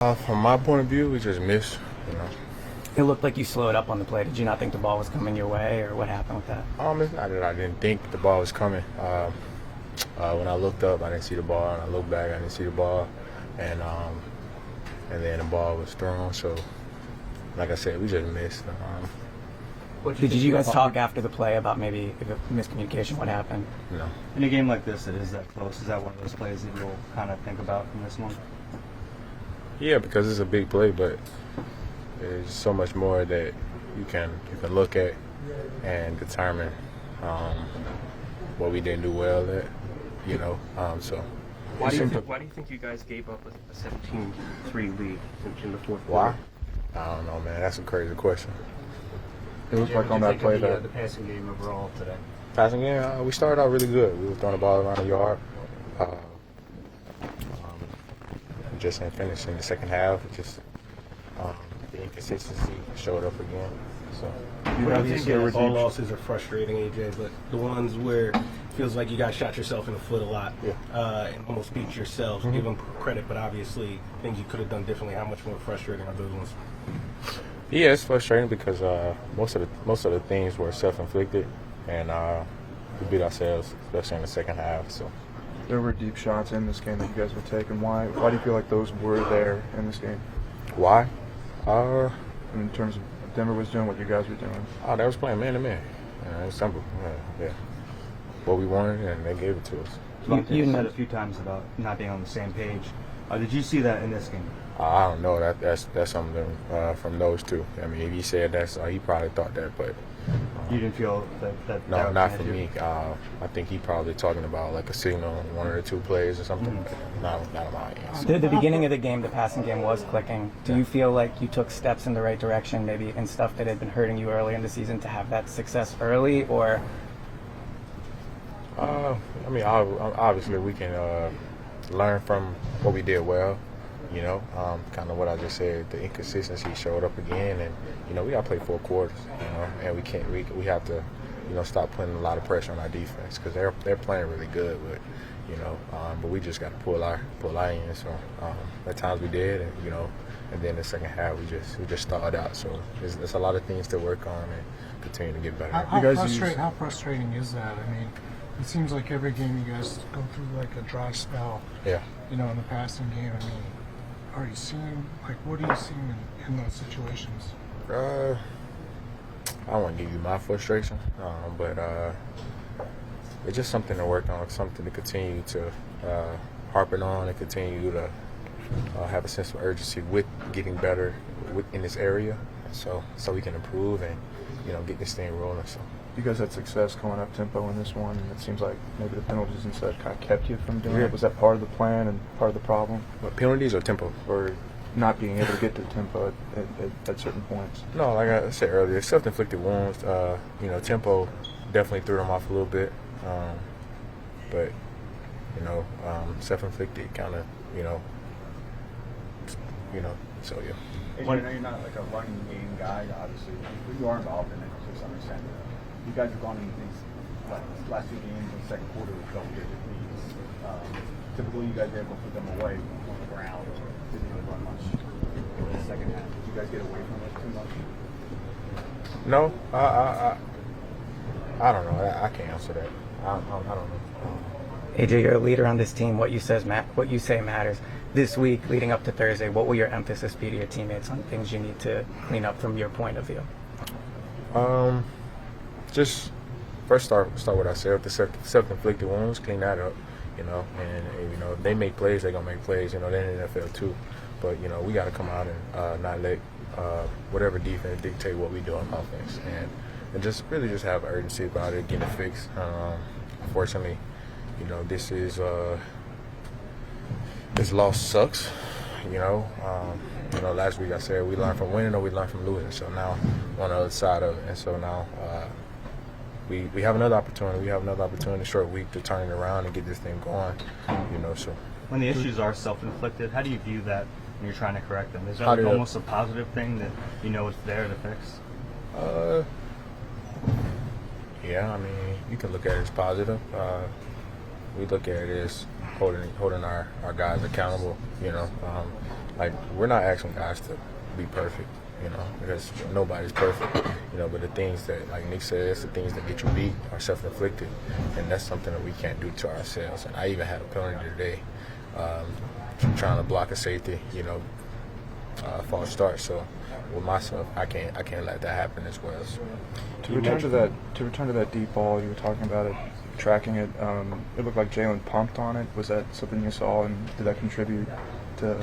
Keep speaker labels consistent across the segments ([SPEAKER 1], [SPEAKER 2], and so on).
[SPEAKER 1] From my point of view, we just missed. You know,
[SPEAKER 2] It looked like you slowed up on the play. Did you not think the ball was coming your way, or what happened with that?
[SPEAKER 1] it's not that I didn't think the ball was coming. When I looked up, I didn't see the ball, and I looked back, I didn't see the ball, and then the ball was thrown. So, like I said, we just missed.
[SPEAKER 2] Did you guys talk after the play about maybe if it miscommunication, what happened?
[SPEAKER 1] No.
[SPEAKER 3] In a game like this that is that close, is that one of those plays that you'll kind of think about from this one?
[SPEAKER 1] Yeah, because it's a big play, but there's so much more that you can look at and determine what we didn't do well at. So.
[SPEAKER 4] Why do you think you guys gave up a 17-3 lead in the fourth
[SPEAKER 1] Why?
[SPEAKER 4] quarter?
[SPEAKER 1] I don't know, man. That's a crazy question.
[SPEAKER 5] It looked like on that play
[SPEAKER 3] the passing game overall today.
[SPEAKER 1] Passing game, we started out really good. We were throwing the ball around the yard. Just didn't finish in the second half. The inconsistency showed up again. So.
[SPEAKER 6] Obviously, all losses are frustrating, AJ, but the ones where it feels like you guys shot yourself in the foot a lot and almost beat yourselves, give them credit, but obviously things you could have done differently. How much more frustrating are those ones?
[SPEAKER 1] Yeah, it's frustrating because most of the things were self-inflicted, and we beat ourselves, especially in the second half. So.
[SPEAKER 5] There were deep shots in this game that you guys were taking. Why do you feel like those were there in this game?
[SPEAKER 1] Why?
[SPEAKER 5] In terms of Denver was doing what you guys were doing.
[SPEAKER 1] They was playing man-to-man. It's simple. Yeah. What we wanted, and they gave it to us.
[SPEAKER 3] You said a few times about not being on the same page. Did you see that in this game?
[SPEAKER 1] I don't know. That's something from those two. I mean, if he said that, he probably thought that, but
[SPEAKER 3] you didn't feel that
[SPEAKER 1] no,
[SPEAKER 3] was
[SPEAKER 1] not
[SPEAKER 3] an
[SPEAKER 1] for
[SPEAKER 3] issue?
[SPEAKER 1] me. I think he probably talking about like a signal, one or two plays or something. Not on my end.
[SPEAKER 2] The beginning of the game, the passing game was clicking. Do you feel like you took steps in the right direction, maybe in stuff that had been hurting you early in the season, to have that success early, or?
[SPEAKER 1] Obviously we can learn from what we did well. Kind of what I just said. The inconsistency showed up again, and we got to play 4 quarters. And we have to, stop putting a lot of pressure on our defense because they're playing really good, but we just got to pull our end. So at times we did, and then the second half we just stalled out. So there's a lot of things to work on and continue to get better.
[SPEAKER 7] How frustrating is that? I mean, it seems like every game you guys go through like a dry spell.
[SPEAKER 1] Yeah.
[SPEAKER 7] In the passing game. I mean, are you seeing, what are you seeing in those situations?
[SPEAKER 1] I don't want to give you my frustration, but it's just something to work on, something to continue to harping on and continue to have a sense of urgency with getting better in this area, so we can improve and get this thing rolling. So.
[SPEAKER 5] You guys had success going up tempo in this one, and it seems like maybe the penalties and such kind of kept you from doing it. Was that part of the plan and part of the problem?
[SPEAKER 1] What, penalties or tempo?
[SPEAKER 5] Or not being able to get to tempo at certain points?
[SPEAKER 1] No, like I said earlier, self-inflicted wounds. Tempo definitely threw them off a little bit, but self-inflicted kind of, so yeah.
[SPEAKER 8] I know you're not like a running game guy, obviously, but you are involved in it to some extent. You guys have gone into these last 2 games in the second quarter with double-digit leads. Typically, you guys are able to put them away on the ground. Didn't really run much in the second half. Did you guys get away from it too much?
[SPEAKER 1] No, I don't know. I can't answer that. I don't know.
[SPEAKER 2] AJ, you're a leader on this team. What you say matters. This week, leading up to Thursday, what will your emphasis be to your teammates on things you need to clean up from your point of view?
[SPEAKER 1] Just first start with ourselves. The self-inflicted wounds, clean that up, and if they make plays, they're gonna make plays. They're in the NFL too, but we got to come out and not let whatever defense dictate what we do on offense, and just really just have urgency about it, get it fixed. Unfortunately, this loss sucks. Last week I said we learned from winning or we learned from losing. So now we're on the other side of it, and so now we have another opportunity. We have another opportunity, short week, to turn it around and get this thing going. So
[SPEAKER 3] when the issues are self-inflicted, how do you view that when you're trying to correct them? Is that almost a positive thing that it's there to fix?
[SPEAKER 1] Yeah, I mean, you can look at it as positive. We look at it as holding our guys accountable. like we're not asking guys to be perfect, because nobody's perfect, but the things that, like Nick says, the things that get you beat are self-inflicted, and that's something that we can't do to ourselves. And I even had a penalty today, trying to block a safety, false start. So with myself, I can't let that happen as well. So.
[SPEAKER 5] To return to that deep ball, you were talking about it, tracking it. It looked like Jalen pumped on it. Was that something you saw, and did that contribute to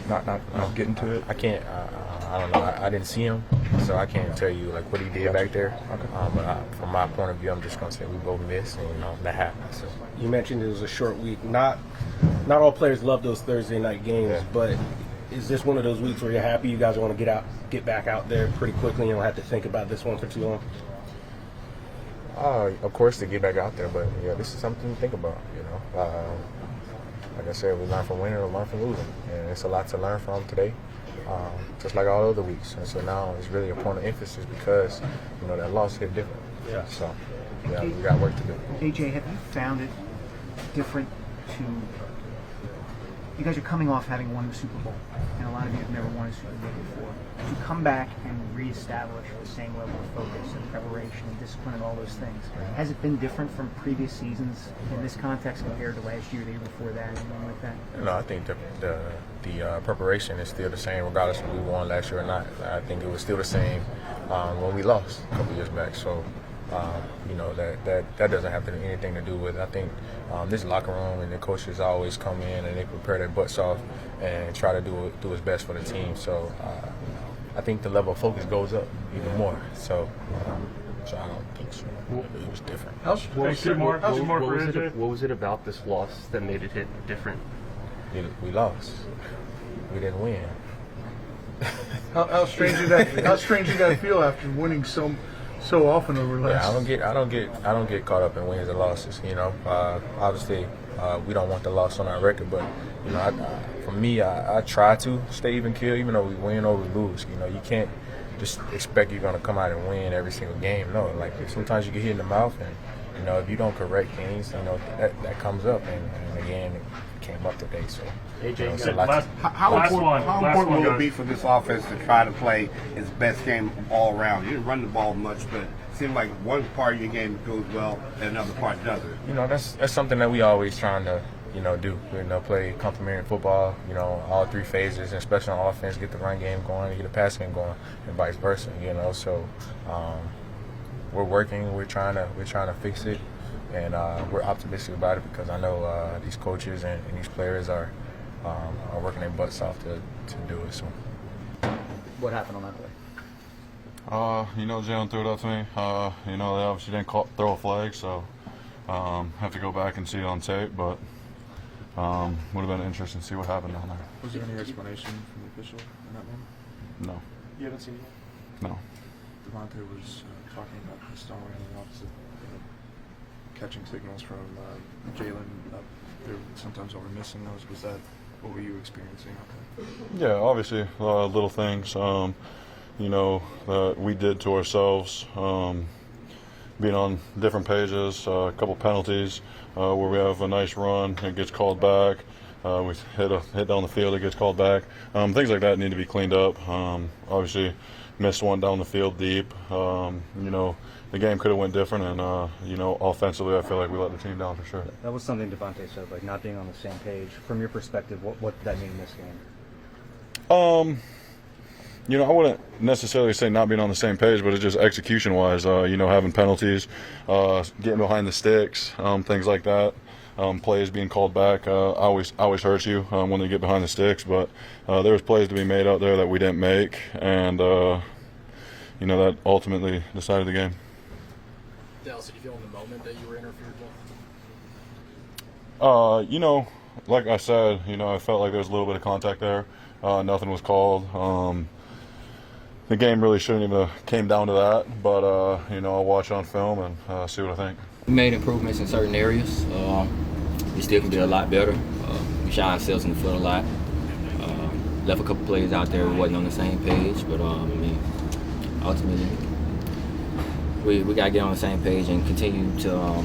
[SPEAKER 5] not getting to it?
[SPEAKER 1] I can't. I don't know. I didn't see him, so I can't tell you like what he did back there.
[SPEAKER 5] Okay.
[SPEAKER 1] But from my point of view, I'm just gonna say we both missed, and that happened. So.
[SPEAKER 6] You mentioned it was a short week. Not all players love those Thursday night games, but is this one of those weeks where you're happy you guys want to get back out there pretty quickly and you don't have to think about this one for too long?
[SPEAKER 1] Of course, to get back out there, but this is something to think about. Like I said, we learn from winning or learn from losing, and it's a lot to learn from today, just like all other weeks. And so now it's really a point of emphasis because that loss hit different.
[SPEAKER 6] Yeah.
[SPEAKER 1] So we got work to do.
[SPEAKER 9] AJ, have you found it different to? You guys are coming off having won the Super Bowl, and a lot of you have never won a Super Bowl before. To come back and reestablish the same level of focus and preparation and discipline and all those things, has it been different from previous seasons in this context compared to last year, the year before that, anything like that?
[SPEAKER 1] No, I think the preparation is still the same regardless if we won last year or not. I think it was still the same when we lost a couple years back. So, that doesn't have anything to do with it. I think this locker room and the coaches always come in and they prepare their butts off and try to do his best for the team. So I think the level of focus goes up even more. So I don't think so. It was different.
[SPEAKER 4] What was it about this loss that made it hit different?
[SPEAKER 1] We lost. We didn't win.
[SPEAKER 10] How strange did that feel after winning so often over last?
[SPEAKER 1] Yeah, I don't get caught up in wins and losses. Obviously, we don't want the loss on our record, but for me, I try to stay even keel, even though we win or we lose. You can't just expect you're gonna come out and win every single game. No, like sometimes you get hit in the mouth, and if you don't correct things, that comes up, and again, it came up today. So.
[SPEAKER 11] AJ, how important will it be for this offense to try to play its best game all around? You didn't run the ball much, but it seemed like one part of your game goes well and another part doesn't.
[SPEAKER 1] That's something that we always trying to do. Play complementary football. All three phases, and especially on offense, get the run game going, get the pass game going, and vice versa. So we're working. We're trying to fix it, and we're optimistic about it because I know these coaches and these players are working their butts off to do it. So,
[SPEAKER 2] What happened on that play?
[SPEAKER 12] Jalen threw it up to me. They obviously didn't throw a flag, so have to go back and see it on tape. But would have been interesting to see what happened down there.
[SPEAKER 5] Was there any explanation from the official in that one?
[SPEAKER 12] No.
[SPEAKER 5] You haven't seen it?
[SPEAKER 12] No.
[SPEAKER 5] DeVonta was talking about installing the opposite, catching signals from Jalen up there sometimes when we're missing those. Was that what were you experiencing out there?
[SPEAKER 12] Yeah, obviously little things that we did to ourselves, being on different pages, a couple penalties where we have a nice run, it gets called back. We hit down the field, it gets called back. Things like that need to be cleaned up. Obviously, missed one down the field deep. The game could have went different, and offensively, I feel like we let the team down for sure.
[SPEAKER 3] That was something DeVonta said, like not being on the same page. From your perspective, what did that mean in this game?
[SPEAKER 12] I wouldn't necessarily say not being on the same page, but it's just execution-wise. Having penalties, getting behind the sticks, things like that. Plays being called back always hurts you when they get behind the sticks. But there was plays to be made out there that we didn't make, and that ultimately decided the game.
[SPEAKER 13] Dallas, did you feel in the moment that you were interfered with?
[SPEAKER 12] Like I said, I felt like there was a little bit of contact there. Nothing was called. The game really shouldn't even have came down to that, but I'll watch on film and see what I think.
[SPEAKER 14] We made improvements in certain areas. We still can be a lot better. We shot ourselves in the foot a lot. Left a couple plays out there we wasn't on the same page, but ultimately we got to get on the same page and continue to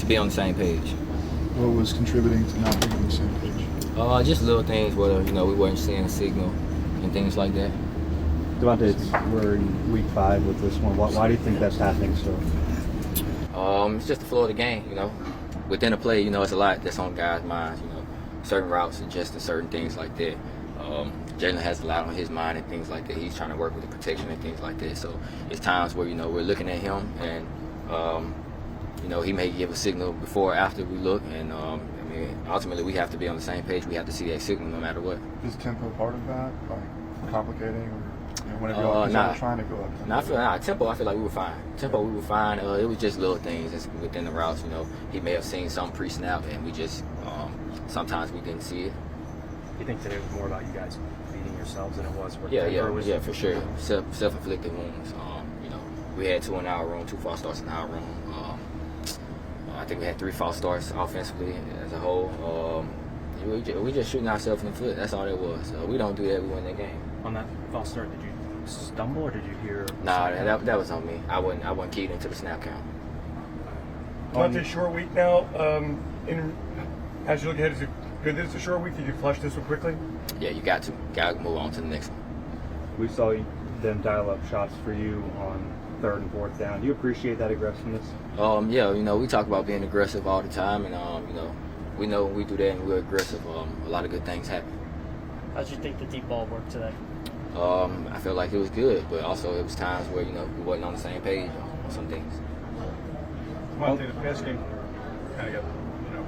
[SPEAKER 14] be on the same page.
[SPEAKER 5] What was contributing to not being on the same page?
[SPEAKER 14] Just little things where we weren't seeing a signal and things like that.
[SPEAKER 3] DeVonta, we're in week 5 with this one. Why do you think that's happening still?
[SPEAKER 14] It's just the flow of the game. Within a play, it's a lot that's on guys' minds. Certain routes, adjusting certain things like that. Jalen has a lot on his mind and things like that. He's trying to work with the protection and things like that. So it's times where we're looking at him and he may give a signal before or after we look, and ultimately we have to be on the same page. We have to see that signal no matter what.
[SPEAKER 5] Is tempo part of that, like complicating, or whenever y'all trying to go up?
[SPEAKER 14] Tempo. I feel like we were fine. We were fine. It was just little things within the routes. He may have seen some pre-snap, and we just sometimes we didn't see it.
[SPEAKER 4] You think today was more about you guys beating yourselves than it was?
[SPEAKER 14] Yeah, for sure. Self-inflicted wounds. We had 2 in our room, 2 false starts in our room. I think we had 3 false starts offensively as a whole. We just shooting ourselves in the foot. That's all it was. We don't do that. We win that game.
[SPEAKER 4] On that false start, did you stumble or did you hear?
[SPEAKER 14] Nah, that was on me. I wasn't keyed into the snap count.
[SPEAKER 15] On this short week now, as you look ahead, is it good that it's a short week? Did you flush this one quickly?
[SPEAKER 14] Yeah, you got to move on to the next one.
[SPEAKER 3] We saw them dial up shots for you on 3rd and 4th down. Do you appreciate that aggressiveness?
[SPEAKER 14] Yeah, we talk about being aggressive all the time, and we know when we do that and we're aggressive, a lot of good things happen.
[SPEAKER 16] How did you think the deep ball worked today?
[SPEAKER 14] I feel like it was good, but also it was times where we wasn't on the same page on some things.
[SPEAKER 17] Well, the pass game kind of got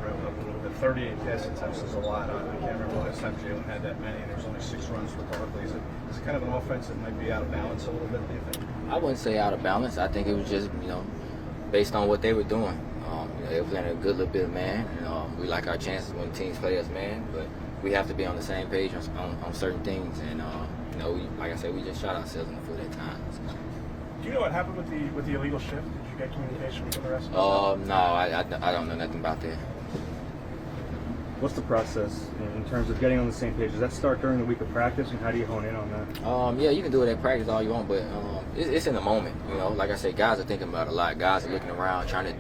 [SPEAKER 17] revved up a little bit. 38 pass attempts is a lot. I can't remember the last time Jalen had that many, and there's only 6 runs for Barkley. Is it kind of an offense that might be out of balance a little bit, do you think?
[SPEAKER 14] I wouldn't say out of balance. I think it was just, based on what they were doing. They were playing a good little bit of man, and we like our chances when teams play us man, but we have to be on the same page on certain things, and like I said, we just shot ourselves in the foot at times.
[SPEAKER 15] Do you know what happened with the illegal shift? Did you get communication with the rest of us?
[SPEAKER 14] No, I don't know nothing about that.
[SPEAKER 3] What's the process in terms of getting on the same page? Does that start during the week of practice, and how do you hone in on that?
[SPEAKER 14] Yeah, you can do it at practice all you want, but it's in the moment. Like I said, guys are thinking about it a lot. Guys are looking around, trying to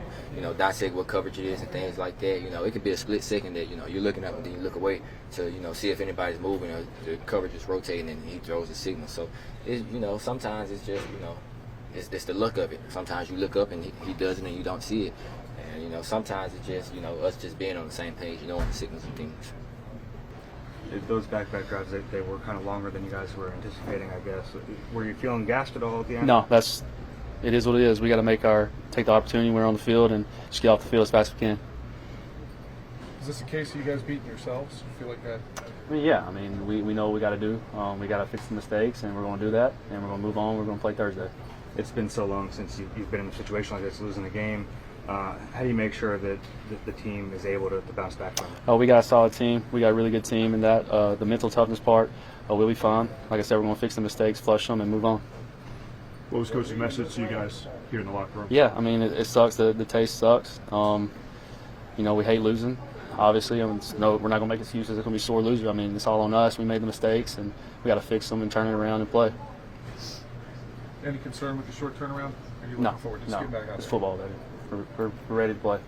[SPEAKER 14] dissect what coverage it is and things like that. It could be a split second that you're looking up and then you look away to see if anybody's moving or the coverage is rotating and he throws a signal. So sometimes it's just it's the look of it. Sometimes you look up and he does it and you don't see it. And sometimes it's just us just being on the same page, knowing the signals and things.
[SPEAKER 3] Those back-to-back drives, they were kind of longer than you guys were anticipating, I guess. Were you feeling gassed at all at the end?
[SPEAKER 18] No, it is what it is. We got to take the opportunity when we're on the field and just get off the field as fast as we can.
[SPEAKER 15] Is this a case of you guys beating yourselves? You feel like that?
[SPEAKER 18] Yeah. We know what we got to do. We got to fix the mistakes, and we're going to do that, and we're going to move on. We're going to play Thursday.
[SPEAKER 3] It's been so long since you've been in a situation like this, losing a game. How do you make sure that the team is able to bounce back from it?
[SPEAKER 18] We got a solid team. We got a really good team in that. The mental toughness part, we'll be fine. Like I said, we're going to fix the mistakes, flush them, and move on.
[SPEAKER 17] What was Coach's message to you guys here in the locker room?
[SPEAKER 18] Yeah, it sucks. The taste sucks. We hate losing, obviously. We're not going to make excuses. It's going to be sore loser. It's all on us. We made the mistakes, and we got to fix them and turn it around and play.
[SPEAKER 15] Any concern with the short turnaround? Are you
[SPEAKER 18] No,
[SPEAKER 15] looking forward to just getting back out
[SPEAKER 18] it's
[SPEAKER 15] there?
[SPEAKER 18] football, baby. We're ready to play.